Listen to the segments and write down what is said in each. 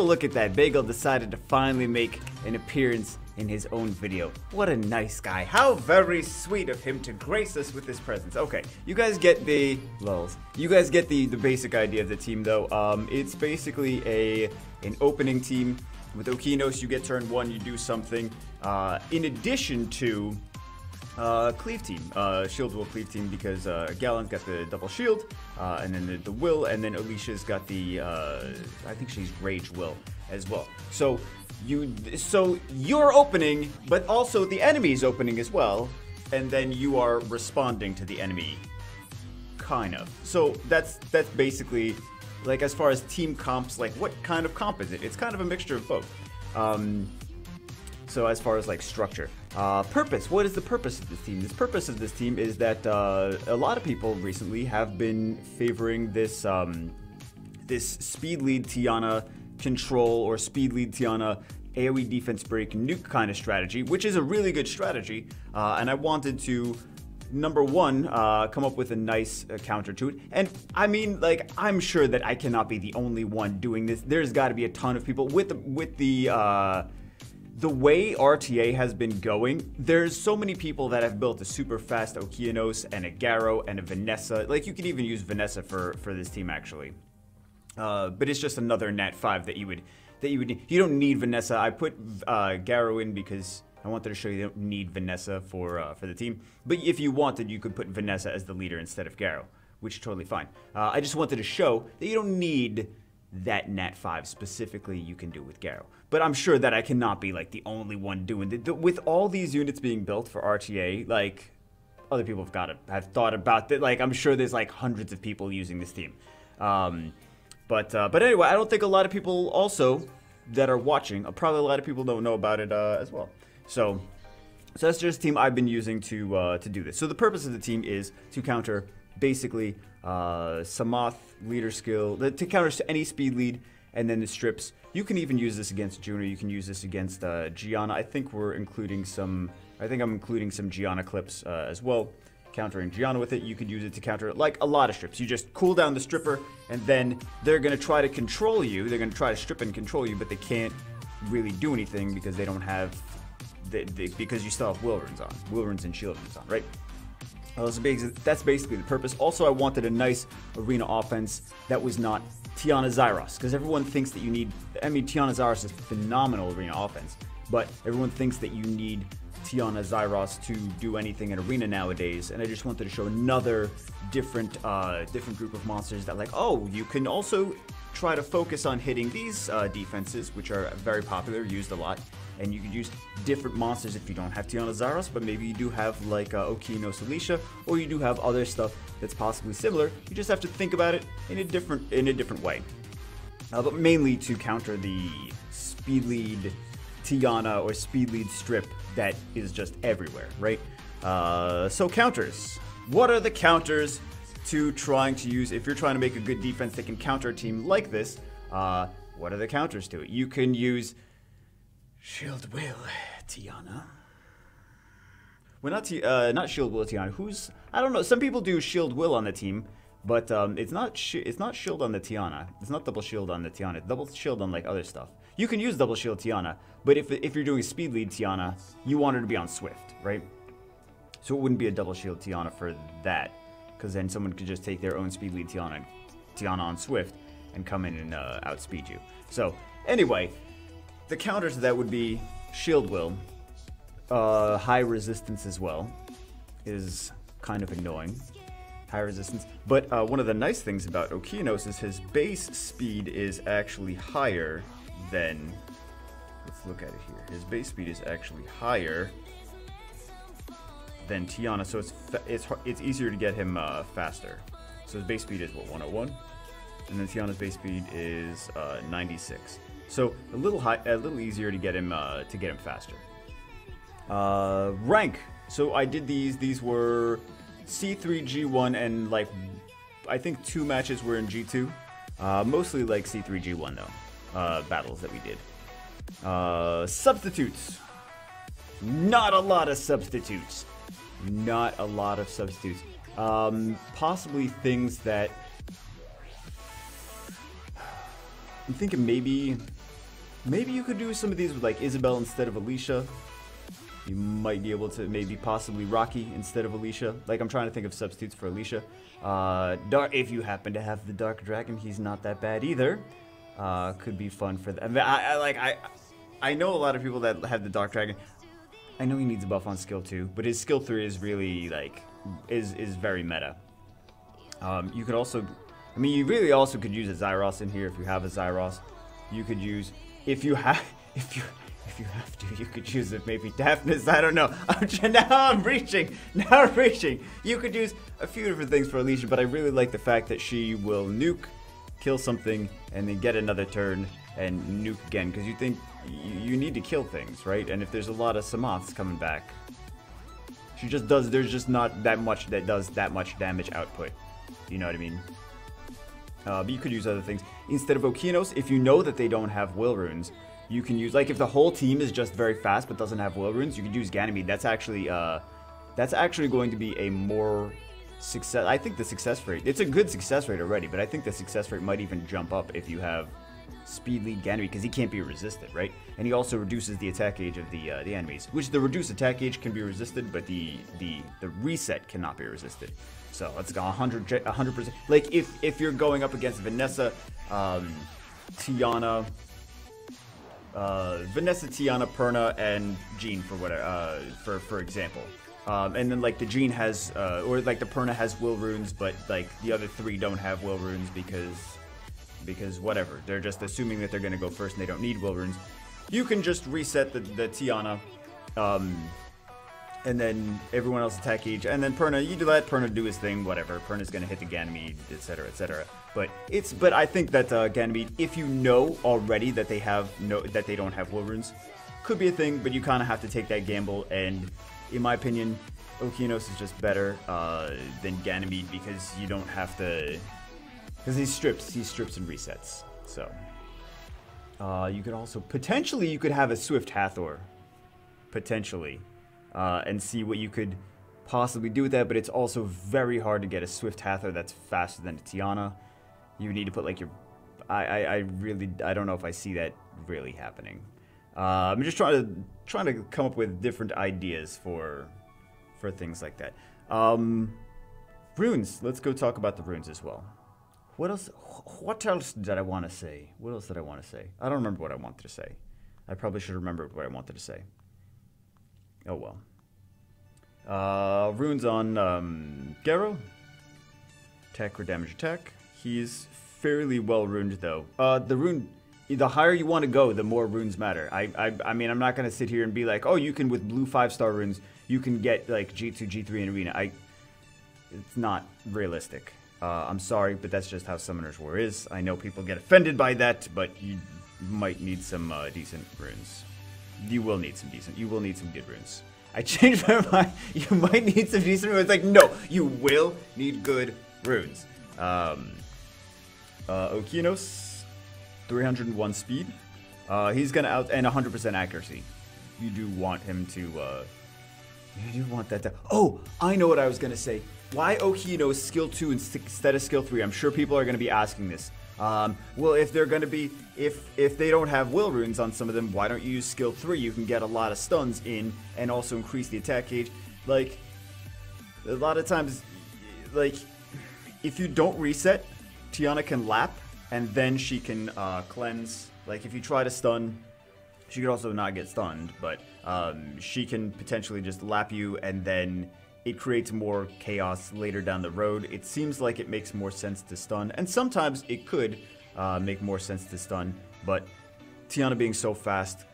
Oh, look at that. Bagel decided to finally make an appearance in his own video. What a nice guy. How very sweet of him to grace us with his presence. Okay, you guys get the lulz. You guys get the basic idea of the team though. It's basically an opening team. With Okinos, you get turn 1, you do something. In addition to cleave team, shield will cleave team, because Gallon's got the double shield, and then the will, and then Alicia's got the I think she's rage will as well. So you're opening, but also the enemy's opening as well, and then you are responding to the enemy, kind of. So that's basically, like, as far as team comps, like, what kind of comp is it? It's kind of a mixture of both. So as far as, like, structure. Purpose. What is the purpose of this team? The purpose of this team is that a lot of people recently have been favoring this this speed lead Tiana control, or speed lead Tiana AoE defense break nuke kind of strategy, which is a really good strategy. And I wanted to, number one, come up with a nice counter to it. And I mean, like, I'm sure that I cannot be the only one doing this. There's got to be a ton of people with the way RTA has been going. There's so many people that have built a super fast Okianos and a Garo and a Vanessa. Like, you could even use Vanessa for this team, actually. But it's just another nat 5 that you would need. You don't need Vanessa. I put Garo in because I wanted to show you don't need Vanessa for the team. But if you wanted, you could put Vanessa as the leader instead of Garo, which is totally fine. I just wanted to show that you don't need that nat 5 specifically. You can do with Garo. But I'm sure that I cannot be, like, the only one doing it. With all these units being built for RTA, like, other people have thought about that. Like, I'm sure there's, like, hundreds of people using this team. But anyway, I don't think a lot of people also that are watching, probably a lot of people don't know about it as well. So that's just a team I've been using to do this. So the purpose of the team is to counter, basically, Samoth leader skill, to counter any speed lead, and then the strips. You can even use this against Juno. You can use this against Gianna. I think I'm including some Gianna clips as well. Countering Gianna with it. You could use it to counter, like, a lot of strips. You just cool down the stripper, and then they're going to try to control you. They're going to try to strip and control you, but they can't really do anything because they don't have, because you still have will runes and shield runes on, right? That's basically the purpose. Also, I wanted a nice arena offense that was not Tiana Zaiross, because everyone thinks that you need, I mean, Tiana Zaiross is phenomenal arena offense, but everyone thinks that you need Tiana Zaiross to do anything in arena nowadays, and I just wanted to show another different group of monsters that, like, oh, you can also try to focus on hitting these defenses, which are very popular, used a lot, and you could use different monsters if you don't have Tiana Zaiross, but maybe you do have, like, Okinos Alicia, or you do have other stuff that's possibly similar. You just have to think about it in a different way, but mainly to counter the speed lead Tiana or speed lead strip that is just everywhere, right? So counters. What are the counters to trying to use, if you're trying to make a good defense that can counter a team like this? What are the counters to it? You can use Shield Will Tiana. Well, not Shield Will Tiana. I don't know. Some people do Shield Will on the team, but it's not Shield on the Tiana. It's not double Shield on the Tiana. It's double Shield on, like, other stuff. You can use double Shield Tiana, but if you're doing speed lead Tiana, you want her to be on Swift, right? So it wouldn't be a double Shield Tiana for that, because then someone could just take their own speed lead Tiana on Swift and come in and outspeed you. So anyway, the counters to that would be Shield Will, high resistance as well, is kind of annoying. High resistance, but one of the nice things about Okinos is his base speed is actually higher than, let's look at it here. His base speed is actually higher than Tiana, so it's easier to get him faster. So his base speed is what, 101, and then Tiana's base speed is 96. So a little easier to get him faster. Rank. So I did these. These were C3, G1, and, like, I think 2 matches were in G2. Mostly, like, C3, G1 though. Battles that we did. Substitutes. Not a lot of substitutes. Not a lot of substitutes. Possibly things that I'm thinking maybe Maybe you could do some of these with like Isabel instead of Alicia. You might be able to maybe possibly Rocky instead of Alicia. Like, I'm trying to think of substitutes for Alicia. If you happen to have the Dark Dragon, he's not that bad either. Could be fun for them. I know a lot of people that have the Dark Dragon. I know he needs a buff on skill 2, but his skill 3 is really like is very meta. You could also, I mean, you really also could use a Zaiross in here if you have a Zaiross. You could use if you have to, you could use it maybe Daphnis. I don't know. Now I'm reaching. You could use a few different things for Alicia, but I really like the fact that she will nuke, kill something, and then get another turn and nuke again, because you think you need to kill things, right? And if there's a lot of Samoths coming back, she just does. There's just not that much that does that much damage output. You know what I mean? But you could use other things instead of Okeanos. If you know that they don't have will runes, you can use, like, if the whole team is just very fast but doesn't have will runes, you could use Ganymede. That's actually going to be a more success. I think the success rate, it's a good success rate already, but I think the success rate might even jump up if you have speed lead Ganymede, because he can't be resisted, right? And he also reduces the attack gauge of the enemies, which the reduced attack gauge can be resisted, but the reset cannot be resisted. So let's go 100%. Like, if you're going up against Vanessa, Tiana. Vanessa, Tiana, Perna, and Jean for whatever, for example. And then like the Jean has, or like the Perna has will runes, but like the other 3 don't have will runes because whatever. They're just assuming that they're gonna go first and they don't need will runes. You can just reset the Tiana, and then everyone else attack each, and then Perna, you let Perna do his thing, whatever. Perna's gonna hit the Ganymede, etc., etc. But I think that Ganymede, if you know already that they don't have will runes, could be a thing. But you kind of have to take that gamble. And in my opinion, Okeanos is just better than Ganymede, because you don't have to, because he strips and resets. So you could also potentially have a Swift Hathor, potentially. And see what you could possibly do with that, but it's also very hard to get a Swift Hathor that's faster than a Tiana. You need to put like your... I don't know if I see that really happening. I'm just trying to come up with different ideas for things like that. Runes. Let's go talk about the runes as well. What else did I want to say? What else did I want to say? I don't remember what I wanted to say. I probably should remember what I wanted to say. Oh well. Runes on Garo. Attack or damage attack. He's fairly well runed though. The higher you want to go, the more runes matter. I mean, I'm not gonna sit here and be like, oh, you can with blue 5-star runes, you can get like G2, G3 in arena. It's not realistic. I'm sorry, but that's just how Summoner's War is. I know people get offended by that, but you might need some decent runes. You will need some good runes. I changed my mind. You might need some decent runes. Like, no, you will need good runes. Okeanos, 301 speed. He's gonna and 100% accuracy. You do want him to, you do want that to... Oh, I know what I was gonna say. Why Okeanos skill 2 instead of skill 3? I'm sure people are gonna be asking this. Well, if they're gonna be, if they don't have will runes on some of them, why don't you use skill 3? You can get a lot of stuns in and also increase the attack gauge. Like, a lot of times, like, if you don't reset, Tiana can lap and then she can cleanse. Like, if you try to stun, she could also not get stunned, but she can potentially just lap you, and then it creates more chaos later down the road. It seems like it makes more sense to stun, and sometimes it could make more sense to stun, but Tiana being so fast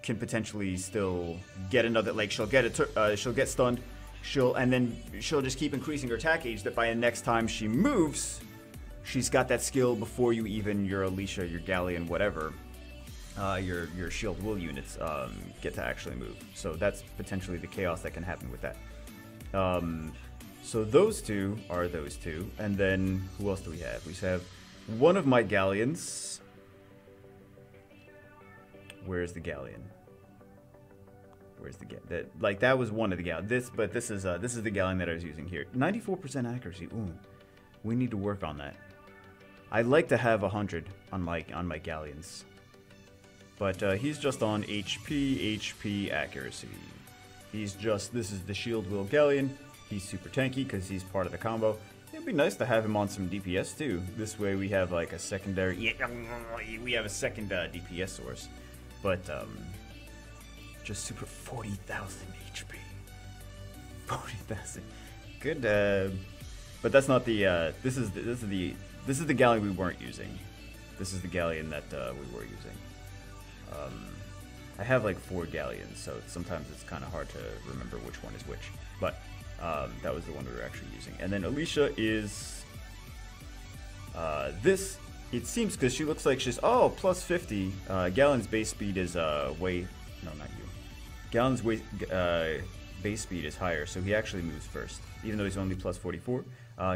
can potentially still get another, like, she'll get stunned, and then she'll just keep increasing her attack gauge, that by the next time she moves, she's got that skill before you even, your Alicia, your Galleon, whatever, your shield will units get to actually move. So that's potentially the chaos that can happen with that. So those two are those two, and then who else do we have? We have one of my Galleons. Where's the Galleon? Where's the that was one of the Galleons. This is the Galleon that I was using here. 94% accuracy. Ooh, we need to work on that. I'd like to have 100 on my Galleons. But he's just on HP accuracy. He's just, this is the Shield Will Galleon. He's super tanky because he's part of the combo. It'd be nice to have him on some DPS too. This way we have like a secondary, we have a second DPS source. But just super 40,000 HP. 40,000. Good. But that's not the. This is the galleon we weren't using. This is the galleon that we were using. I have like 4 galleons, so sometimes it's kind of hard to remember which one is which. But that was the one we were actually using. And then Alicia is this. It seems because she looks like she's plus 50. Galleon's base speed is way no, not you. Galleon's base speed is higher, so he actually moves first, even though he's only plus 44.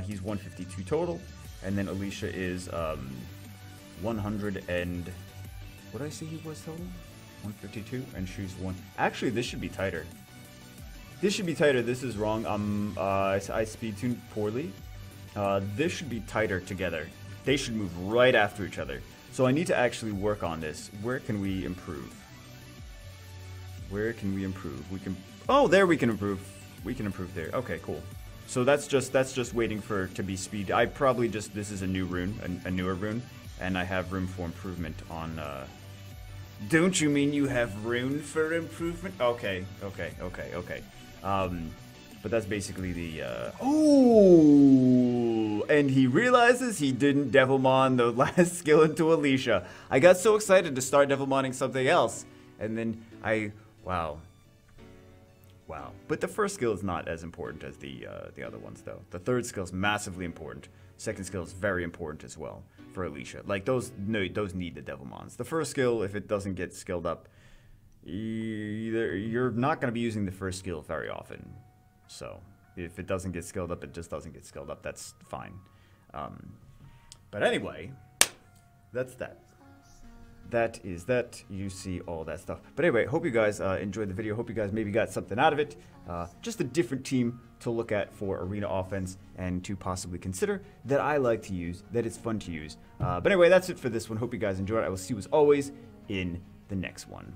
He's 152 total, and then Alicia is 100 and what did I say he was total? 152, and she's 1. Actually, this should be tighter. This should be tighter. This is wrong. I speed tuned poorly. This should be tighter together. They should move right after each other. So I need to actually work on this. Where can we improve? Where can we improve? We can. Oh, there we can improve. We can improve there. Okay, cool. So that's just waiting for to be speed. I probably just, this is a new rune, a newer rune, and I have room for improvement on. Don't you mean you have room for improvement? Okay. But that's basically the. Oh, and he realizes he didn't Devilmon the last skill into Alicia. I got so excited to start Devilmoning something else, and then wow. But the first skill is not as important as the other ones, though. The third skill is massively important. Second skill is very important as well for Alicia. Like those need the Devilmons. The first skill, if it doesn't get skilled up, you're not going to be using the first skill very often. So if it doesn't get skilled up, it just doesn't get skilled up. That's fine. But anyway, that's that. That is that. You see all that stuff. But anyway, hope you guys enjoyed the video. Hope you guys maybe got something out of it. Just a different team to look at for arena offense and to possibly consider that I like to use, that it's fun to use. But anyway, that's it for this one. Hope you guys enjoyed. I will see you as always in the next one.